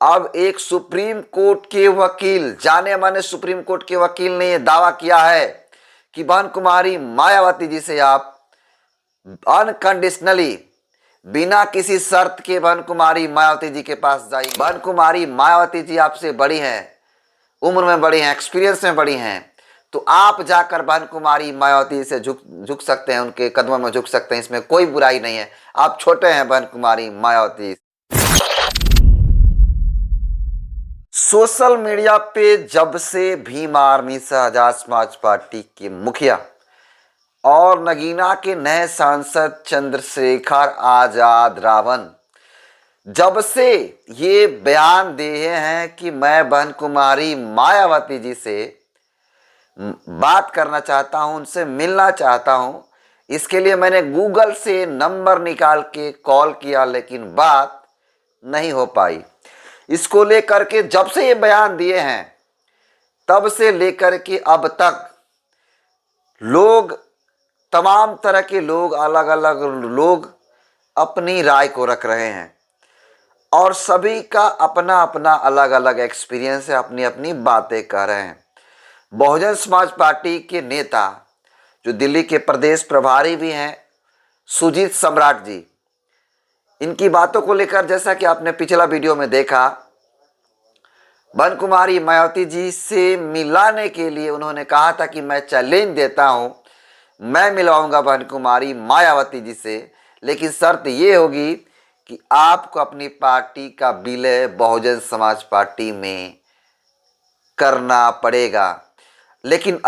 अब एक supreme court के वकील, जाने माने सुप्रीम कोर्ट के वकील ने यह दावा किया है कि बहन कुमारी मायावती जी से आप अनकंडीशनली, बिना किसी शर्त के बहन कुमारी मायावती जी के पास जाएंगे। बहन कुमारी मायावती जी आपसे बड़ी हैं, उम्र में बड़ी हैं, एक्सपीरियंस में बड़ी हैं, तो आप जाकर बहन कुमारी मायावती से झुक सकते हैं, उनके कदमों में झुक सकते हैं, इसमें कोई बुराई नहीं है। आप छोटे हैं बहन कुमारी मायावती। सोशल मीडिया पे जब से भीम आर्मी आजाद समाज पार्टी के मुखिया और नगीना के नए सांसद चंद्रशेखर आजाद रावण जब से ये बयान दिए हैं कि मैं बहन कुमारी मायावती जी से बात करना चाहता हूं, उनसे मिलना चाहता हूं, इसके लिए मैंने गूगल से नंबर निकाल के कॉल किया, लेकिन बात नहीं हो पाई। इसको लेकर के जब से ये बयान दिए हैं तब से लेकर के अब तक लोग, तमाम तरह के लोग, अलग अलग लोग अपनी राय को रख रहे हैं और सभी का अपना अपना अलग अलग एक्सपीरियंस है, अपनी अपनी बातें कह रहे हैं। बहुजन समाज पार्टी के नेता जो दिल्ली के प्रदेश प्रभारी भी हैं, सुजीत सम्राट जी, इनकी बातों को लेकर जैसा कि आपने पिछला वीडियो में देखा, बहन कुमारी मायावती जी से मिलाने के लिए उन्होंने कहा था कि मैं चैलेंज देता हूं, मैं मिलाऊंगा बहन कुमारी मायावती जी से, लेकिन शर्त ये होगी कि आपको अपनी पार्टी का विलय बहुजन समाज पार्टी में करना पड़ेगा। लेकिन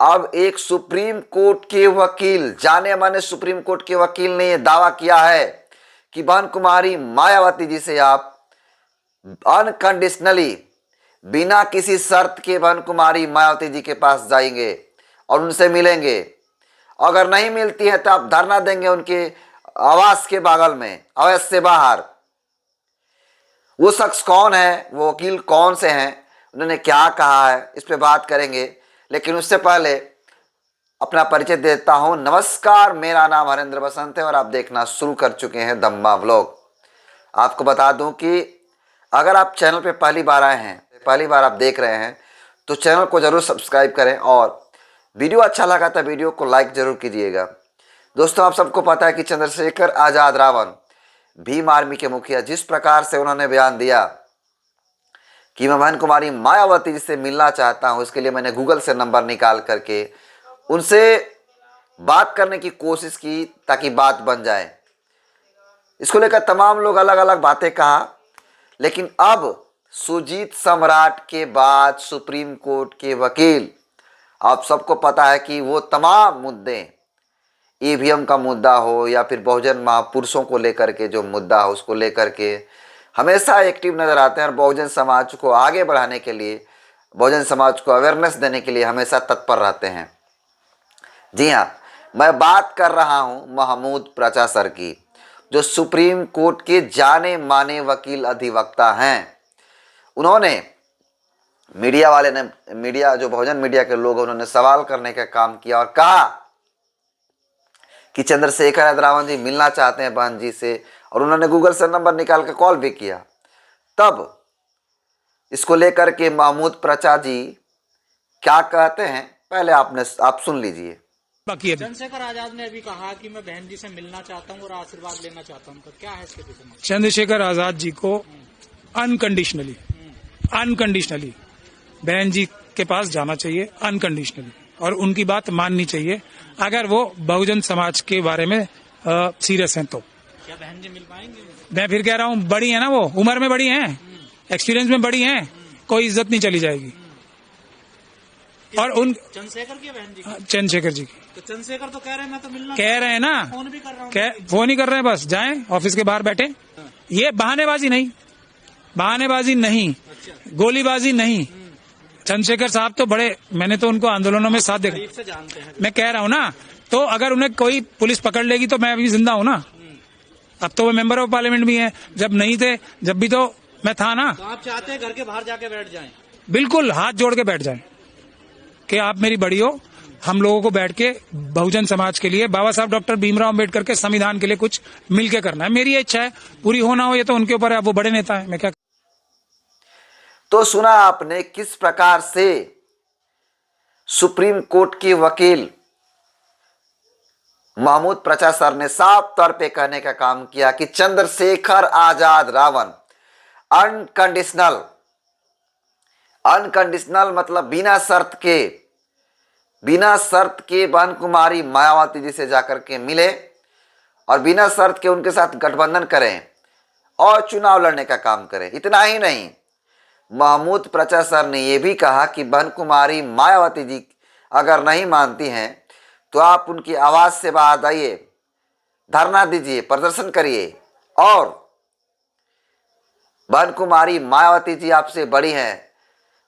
अब एक सुप्रीम कोर्ट के वकील, जाने माने सुप्रीम कोर्ट के वकील ने यह दावा किया है कि बहन कुमारी मायावती जी से आप अनकंडीशनली, बिना किसी शर्त के बहन कुमारी मायावती जी के पास जाएंगे और उनसे मिलेंगे। अगर नहीं मिलती है तो आप धरना देंगे उनके आवास के बगल में, आवास से बाहर। वो शख्स कौन है, वो वकील कौन से हैं, उन्होंने क्या कहा है, इस पे बात करेंगे। लेकिन उससे पहले अपना परिचय देता हूं। नमस्कार, मेरा नाम हरेंद्र बसंत है और आप देखना शुरू कर चुके हैं दम्मा व्लॉग। आपको बता दूं कि अगर आप चैनल पे पहली बार आए हैं, पहली बार आप देख रहे हैं, तो चैनल को जरूर सब्सक्राइब करें और वीडियो अच्छा लगा तो वीडियो को लाइक जरूर कीजिएगा। दोस्तों, आप सबको पता है कि चंद्रशेखर आजाद रावण, भीम आर्मी के मुखिया, जिस प्रकार से उन्होंने बयान दिया कि मैं बहन कुमारी मायावती जी से मिलना चाहता हूं, इसके लिए मैंने गूगल से नंबर निकाल करके उनसे बात करने की कोशिश की ताकि बात बन जाए। इसको लेकर तमाम लोग अलग अलग बातें कहा, लेकिन अब सुजीत सम्राट के बाद सुप्रीम कोर्ट के वकील, आप सबको पता है कि वो तमाम मुद्दे, ईवीएम का मुद्दा हो या फिर बहुजन महापुरुषों को लेकर के जो मुद्दा हो, उसको लेकर के हमेशा एक्टिव नजर आते हैं और बहुजन समाज को आगे बढ़ाने के लिए, बहुजन समाज को अवेयरनेस देने के लिए हमेशा तत्पर रहते हैं। जी हाँ, मैं बात कर रहा हूं महमूद प्रचा सर की, जो सुप्रीम कोर्ट के जाने माने वकील अधिवक्ता हैं। उन्होंने मीडिया वाले ने, मीडिया जो बहुजन मीडिया के लोग, उन्होंने सवाल करने का काम किया और कहा कि चंद्रशेखर आजाद रावण जी मिलना चाहते हैं बहन जी से, और उन्होंने गूगल से नंबर निकाल के कॉल भी किया। तब इसको लेकर के महमूद प्रचा जी क्या कहते हैं, पहले आप सुन लीजिए। चंद्रशेखर आजाद ने अभी कहा कि मैं बहन जी से मिलना चाहता हूं और आशीर्वाद लेना चाहता हूं, तो क्या है इसके पीछे? चंद्रशेखर आजाद जी को अनकंडीशनली बहन जी के पास जाना चाहिए, अनकंडीशनली, और उनकी बात माननी चाहिए अगर वो बहुजन समाज के बारे में सीरियस हैं तो। क्या बहन जी मिल पाएंगे? मैं फिर कह रहा हूँ, बड़ी है ना वो, उम्र में बड़ी हैं, एक्सपीरियंस में बड़ी हैं, कोई इज्जत नहीं चली जाएगी। और उन चंद्रशेखर की बहन जी, चंद्रशेखर जी की, तो चंद्रशेखर तो कह रहे हैं मैं तो मिलना कह रहे हैं ना, फोन भी कर रहा हूँ, फोन ही कर रहे हैं, बस जाएं ऑफिस के बाहर बैठे। ये बहानेबाजी नहीं, गोलीबाजी नहीं। चंद्रशेखर साहब तो बड़े, मैंने तो उनको आंदोलनों में साथ देखा, से जानते हैं। मैं कह रहा हूँ ना, तो अगर उन्हें कोई पुलिस पकड़ लेगी तो मैं अभी जिंदा हूँ ना। अब तो वो मेंबर ऑफ पार्लियामेंट भी हैं, जब नहीं थे, जब भी तो मैं था ना। तो आप चाहते हैं घर के बाहर जाके बैठ जाएं? बिल्कुल, हाथ जोड़ के बैठ जाएं कि आप मेरी बड़ी हो हम लोगों को बैठ के बहुजन समाज के लिए, बाबा साहब डॉक्टर भीमराव अम्बेडकर के संविधान के लिए कुछ मिलके करना है। मेरी इच्छा है, पूरी होना हो ये तो उनके ऊपर है, वो बड़े नेता है, मैं क्या। तो सुना आपने किस प्रकार से सुप्रीम कोर्ट के वकील महमूद प्रचा सर ने साफ तौर पे कहने का काम किया कि चंद्रशेखर आजाद रावण अनकंडीशनल मतलब बिना शर्त के बहन कुमारी मायावती जी से जाकर के मिले और बिना शर्त के उनके साथ गठबंधन करें और चुनाव लड़ने का काम करें। इतना ही नहीं, महमूद प्रचा सर ने यह भी कहा कि बहन कुमारी मायावती जी अगर नहीं मानती हैं तो आप उनकी आवाज से बाहर आइए, धरना दीजिए, प्रदर्शन करिए। और बहन कुमारी मायावती जी आपसे बड़ी हैं,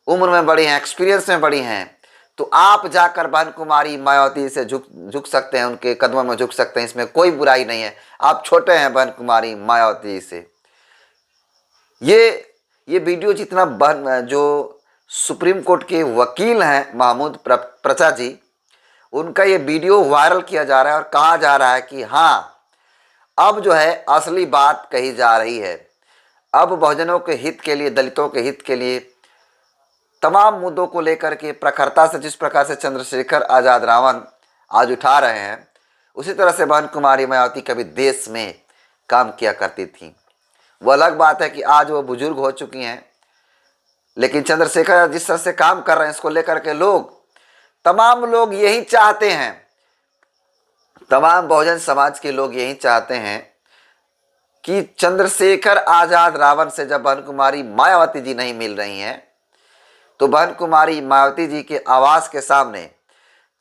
उम्र में बड़ी हैं, एक्सपीरियंस में बड़ी हैं, तो आप जाकर बहन कुमारी मायावती से झुक सकते हैं, उनके कदमों में झुक सकते हैं, इसमें कोई बुराई नहीं है। आप छोटे हैं बहन कुमारी मायावती जी से। ये वीडियो जितना जो सुप्रीम कोर्ट के वकील हैं महमूद प्रचा जी, उनका ये वीडियो वायरल किया जा रहा है और कहा जा रहा है कि हाँ, अब जो है असली बात कही जा रही है। अब बहुजनों के हित के लिए, दलितों के हित के लिए तमाम मुद्दों को लेकर के प्रखरता से जिस प्रकार से चंद्रशेखर आजाद रावण आज उठा रहे हैं, उसी तरह से बहन कुमारी मायावती कभी देश में काम किया करती थी। वो अलग बात है कि आज वो बुजुर्ग हो चुकी हैं, लेकिन चंद्रशेखर जिस तरह से काम कर रहे हैं इसको लेकर के तमाम लोग यही चाहते हैं, तमाम बहुजन समाज के लोग यही चाहते हैं कि चंद्रशेखर आजाद रावण से जब बहन कुमारी मायावती जी नहीं मिल रही हैं तो बहन कुमारी मायावती जी के आवाज के सामने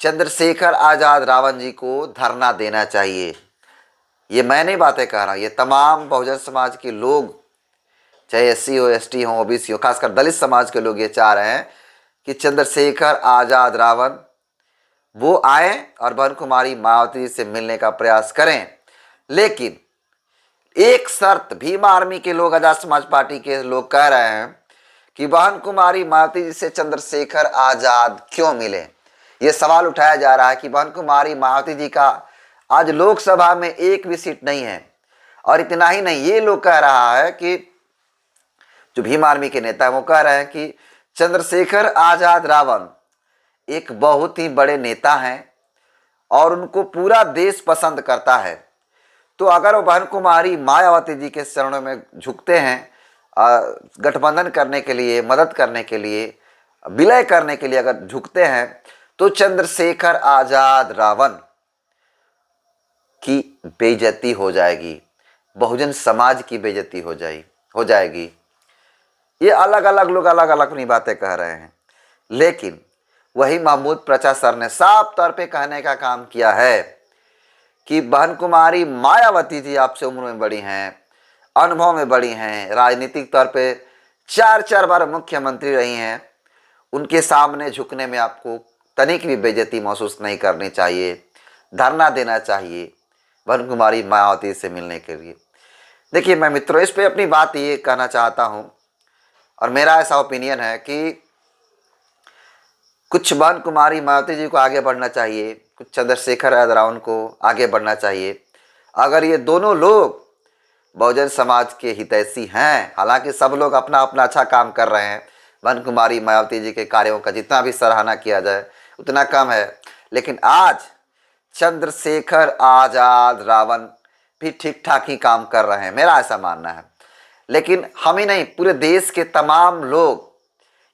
चंद्रशेखर आजाद रावण जी को धरना देना चाहिए। ये मैं नहीं बातें कह रहा हूँ, ये तमाम बहुजन समाज के लोग, चाहे SC हो, ST हो, OBC हो, खासकर दलित समाज के लोग ये चाह रहे हैं कि चंद्रशेखर आजाद रावण वो आए और बहन कुमारी मायावती जी से मिलने का प्रयास करें। लेकिन एक शर्त भीम आर्मी के लोग, आजाद समाज पार्टी के लोग कह रहे हैं कि बहन कुमारी मायावती जी से चंद्रशेखर आजाद क्यों मिले। ये सवाल उठाया जा रहा है कि बहन कुमारी मायावती जी का आज लोकसभा में एक भी सीट नहीं है। और इतना ही नहीं, ये लोग कह रहा है कि जो भीम आर्मी के नेता है वो कह रहे हैं कि चंद्रशेखर आजाद रावण एक बहुत ही बड़े नेता हैं और उनको पूरा देश पसंद करता है। तो अगर वो बहन कुमारी मायावती जी के चरणों में झुकते हैं, गठबंधन करने के लिए, मदद करने के लिए, विलय करने के लिए अगर झुकते हैं तो चंद्रशेखर आजाद रावण की बेइज्जती हो जाएगी, बहुजन समाज की बेइज्जती हो जाएगी। ये अलग अलग लोग अलग अलग अपनी बातें कह रहे हैं, लेकिन वही महमूद प्रचा सर ने साफ तौर पे कहने का काम किया है कि बहन कुमारी मायावती जी आपसे उम्र में बड़ी हैं, अनुभव में बड़ी हैं, राजनीतिक तौर पे 4 बार मुख्यमंत्री रही हैं, उनके सामने झुकने में आपको तनिक भी बेइज्जती महसूस नहीं करनी चाहिए, धरना देना चाहिए बहन कुमारी मायावती से मिलने के लिए। देखिए मैं मित्रों, इस पे अपनी बात ये कहना चाहता हूँ और मेरा ऐसा ओपिनियन है कि कुछ बहन कुमारी मायावती जी को आगे बढ़ना चाहिए, कुछ चंद्रशेखर आजाद रावण को आगे बढ़ना चाहिए। अगर ये दोनों लोग बहुजन समाज के हितैषी हैं, हालांकि सब लोग अपना अपना अच्छा काम कर रहे हैं, बहन कुमारी मायावती जी के कार्यों का जितना भी सराहना किया जाए उतना कम है, लेकिन आज चंद्रशेखर आजाद रावण भी ठीक ठाक ही काम कर रहे हैं, मेरा ऐसा मानना है। लेकिन हम ही नहीं, पूरे देश के तमाम लोग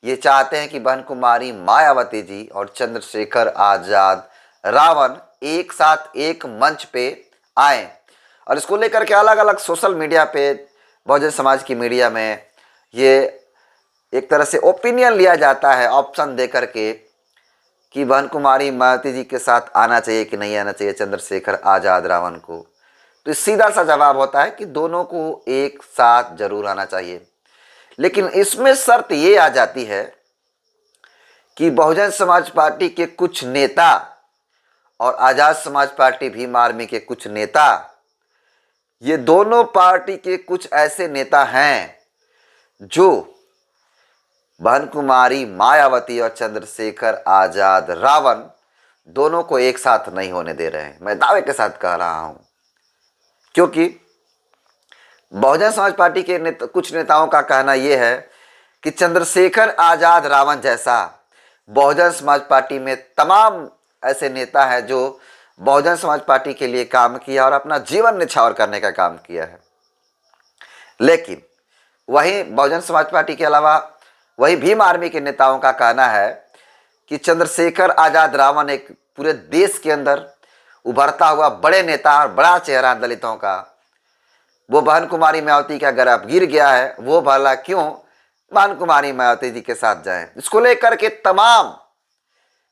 ये चाहते हैं कि बहन कुमारी मायावती जी और चंद्रशेखर आजाद रावण एक साथ एक मंच पे आए और इसको लेकर के अलग अलग सोशल मीडिया पे, बहुजन समाज की मीडिया में ये एक तरह से ओपिनियन लिया जाता है, ऑप्शन दे करके कि बहन कुमारी मायावती जी के साथ आना चाहिए कि नहीं आना चाहिए चंद्रशेखर आजाद रावण को। तो सीधा सा जवाब होता है कि दोनों को एक साथ जरूर आना चाहिए, लेकिन इसमें शर्त ये आ जाती है कि बहुजन समाज पार्टी के कुछ नेता और आजाद समाज पार्टी भीम आर्मी के कुछ नेता, ये दोनों पार्टी के कुछ ऐसे नेता हैं जो बहन कुमारी मायावती और चंद्रशेखर आजाद रावण दोनों को एक साथ नहीं होने दे रहे हैं। मैं दावे के साथ कह रहा हूं, क्योंकि बहुजन समाज पार्टी के कुछ नेताओं का कहना यह है कि चंद्रशेखर आजाद रावण जैसा बहुजन समाज पार्टी में तमाम ऐसे नेता हैं जो बहुजन समाज पार्टी के लिए काम किया और अपना जीवन न्यौछावर करने का काम किया है। लेकिन वहीं बहुजन समाज पार्टी के अलावा वही भीम आर्मी के नेताओं का कहना है कि चंद्रशेखर आजाद रावण एक पूरे देश के अंदर उभरता हुआ बड़े नेता और बड़ा चेहरा दलितों का। वो बहन कुमारी मायावती का गर्भ गिर गया है, वो भला क्यों बहन कुमारी मायावती जी के साथ जाएं। इसको लेकर के तमाम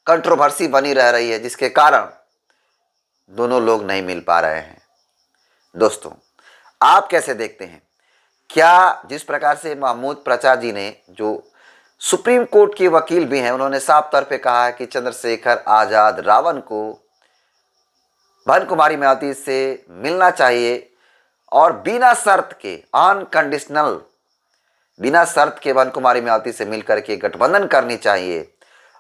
कंट्रोवर्सी बनी रह रही है, जिसके कारण दोनों लोग नहीं मिल पा रहे हैं। दोस्तों, आप कैसे देखते हैं? क्या जिस प्रकार से महमूद प्रचा जी ने, जो सुप्रीम कोर्ट के वकील भी हैं, उन्होंने साफ तौर पे कहा है कि चंद्रशेखर आजाद रावण को बहन कुमारी मायावती से मिलना चाहिए और बिना शर्त के, अनकंडीशनल, बिना शर्त के बहन कुमारी मायावती से मिलकर के गठबंधन करनी चाहिए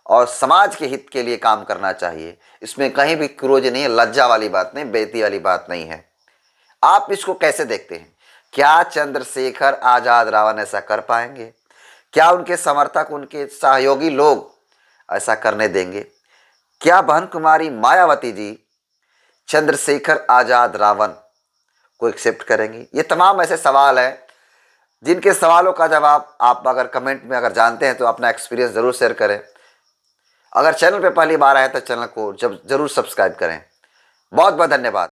और समाज के हित के लिए काम करना चाहिए। इसमें कहीं भी क्रोध नहीं है, लज्जा वाली बात नहीं, बेइज्जती वाली बात नहीं है। आप इसको कैसे देखते हैं? क्या चंद्रशेखर आजाद रावण ऐसा कर पाएंगे? क्या उनके समर्थक, उनके सहयोगी लोग ऐसा करने देंगे? क्या बहन कुमारी मायावती जी चंद्रशेखर आजाद रावण को एक्सेप्ट करेंगी? ये तमाम ऐसे सवाल हैं जिनके सवालों का जवाब आप अगर कमेंट में अगर जानते हैं तो अपना एक्सपीरियंस ज़रूर शेयर करें। अगर चैनल पे पहली बार आए तो चैनल को जरूर सब्सक्राइब करें। बहुत बहुत धन्यवाद।